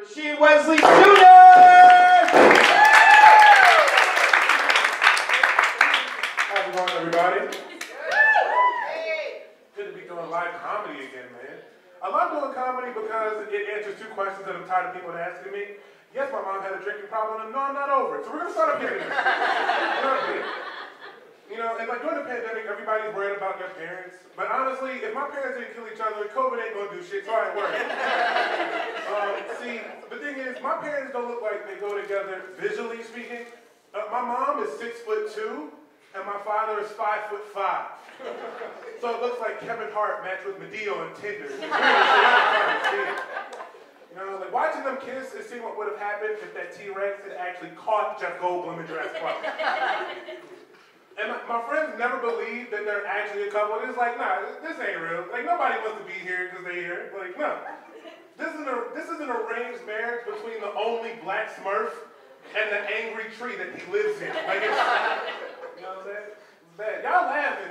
Rasheed Wesley Jr. How's it going, everybody? Good to be doing live comedy again, man. I love doing comedy because it answers two questions that I'm tired of people asking me. Yes, my mom had a drinking problem, and no, I'm not over it. So we're going to start up here. You know, and like during the pandemic, everybody's worried about their parents. But honestly, if my parents didn't kill each other, COVID ain't gonna do shit, so I ain't worried. See, the thing is, my parents don't look like they go together visually speaking. My mom is 6'2", and my father is 5'5". So it looks like Kevin Hart matched with Medea on Tinder. It's weird, so y'all see it. You know, like watching them kiss and seeing what would have happened if that T-Rex had actually caught Jeff Goldblum in Jurassic Park. And my friends never believe that they're actually a couple. It's like, nah, this ain't real. Like, nobody wants to be here because they're here. Like, no. This is an arranged marriage between the only black Smurf and the angry tree that he lives in. Like, it's, you know what I'm saying? It's bad. Y'all laughing.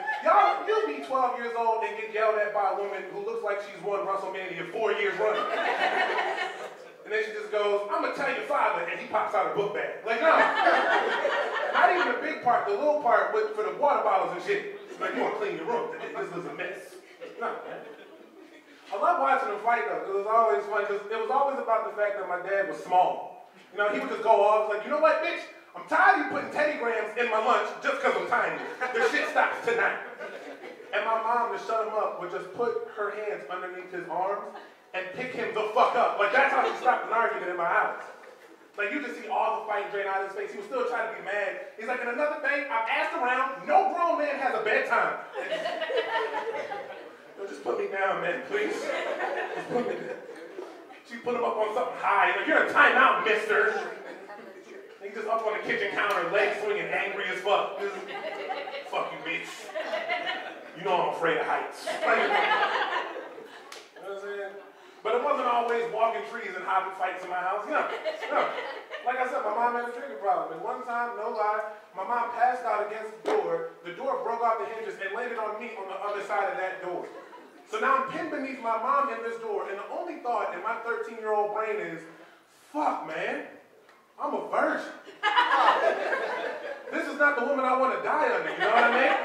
You'll be 12 years old and get yelled at by a woman who looks like she's won WrestleMania 4 years running. And then she just goes, I'm going to tell your father, and he pops out a book bag. Like, no. Not even the big part, the little part for the water bottles and shit. Like, you want to clean your room. This is a mess. No, man. I love watching them fight, though. It was always fun, because it was always about the fact that my dad was small. You know, he would just go off, like, you know what, bitch? I'm tired of you putting Teddy Grahams in my lunch just because I'm tiny. The shit stops tonight. And my mom, to shut him up, would just put her hands underneath his arms and pick him the fuck up. Like, that's how she stopped an argument in my house. Like, you just see all the fight drain out of his face. He was still trying to be mad. He's like, and another thing, I've asked around, no grown man has a bedtime. Just put me down, man, please. Just put me down. She put him up on something high. Like, you're in timeout, mister. He's just up on the kitchen counter, legs swinging, angry as fuck. Fuck you, bitch. You know I'm afraid of heights. Like, you know what I'm saying? But it wasn't always walking trees and hopping fights in my house. No. Like I said, my mom had a drinking problem. And one time, no lie, my mom passed out against the door. The door broke off the hinges and landed on me on the other side of that door. So now I'm pinned beneath my mom in this door, and the only thought in my 13-year-old brain is, fuck, man, I'm a virgin. This is not the woman I want to die under, you know what I mean?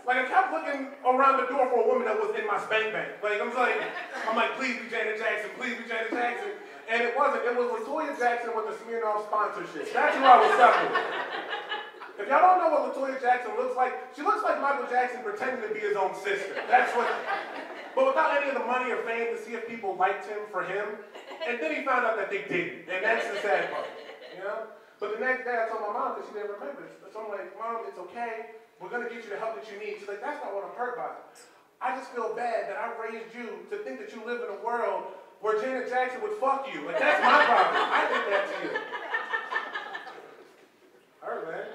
Like, I kept looking around the door for a woman that was in my spank bank. Like, I'm like, please be Janet Jackson, please be Janet Jackson. And it wasn't. It was LaToya Jackson with the Smirnoff sponsorship. That's who I was stuck with. If y'all don't know what LaToya Jackson looks like, she looks like Michael Jackson pretending to be his own sister. That's what, but without any of the money or fame to see if people liked him for him. And then he found out that they didn't. And that's the sad part, you know? But the next day I told my mom because she didn't remember. So I'm like, Mom, it's okay. We're going to get you the help that you need. She's like, that's not what I'm hurt by. I just feel bad that I raised you to think that you live in a world where Janet Jackson would fuck you. Like, that's my problem. I did that to you. Hurt, man.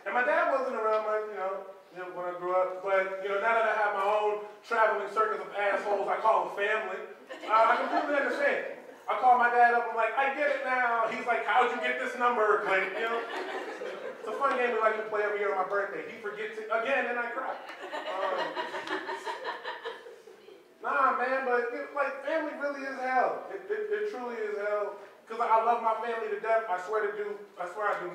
And my dad wasn't around much, you know, when I grew up. But, you know, now that I have my own traveling circus of assholes I call them family, I completely understand. I call my dad up, I'm like, I get it now. He's like, how'd you get this number? Like, you know. It's a fun game we like to play every year on my birthday. He forgets it again, and I cry. Nah, man, but like family really is hell. It truly is hell. Because I love my family to death. I swear I do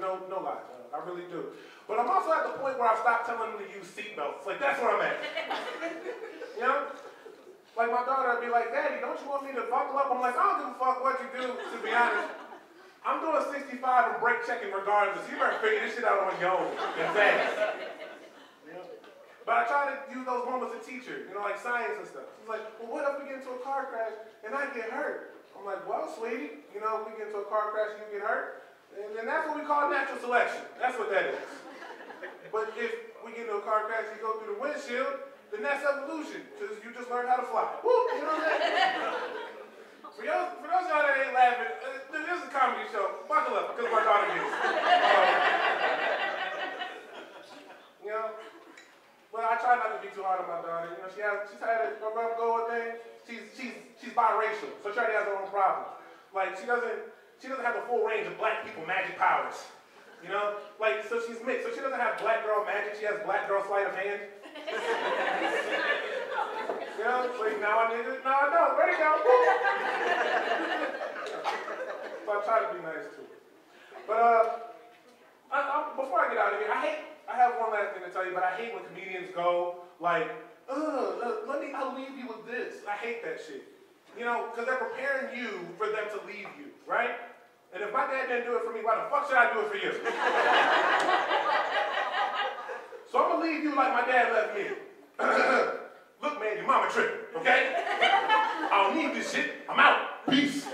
no lie. I really do. But I'm also at the point where I stopped telling them to use seatbelts. Like, that's where I'm at. You know? Like my daughter would be like, Daddy, don't you want me to buckle up? I'm like, I don't give a fuck what you do, to be honest. I'm doing 65 and brake checking regardless. You better figure this shit out on your own and fast. Yeah. But I try to use those moments to teach her, you know, like science and stuff. She's like, well, what if we get into a car crash and I get hurt? I'm like, well, sweetie, you know, if we get into a car crash and you get hurt, and that's what we call natural selection. That's what that is. But if we get into a car crash and you go through the windshield, then that's evolution, because you just learned how to fly. Woo, you know what I'm saying? For those y'all that ain't laughing, this is a comedy show. Buckle up, because my daughter is. You know, but I try not to be too hard on my daughter. You know, she's had a rough go with things. She's biracial, so she already has her own problems. Like she doesn't have the full range of black people magic powers. You know, like so she's mixed. So she doesn't have black girl magic. She has black girl sleight of hand. You know, like now I don't. Where'd it go? so I try to be nice to her. But before I get out of here, I have one last thing to tell you, but I hate when comedians go like, I'll leave you with this. I hate that shit. You know, because they're preparing you for them to leave you, right? And if my dad didn't do it for me, why the fuck should I do it for you? So I'm gonna leave you like my dad left me. Look, man, your mama tripping, okay? I don't need this shit. I'm out. Peace.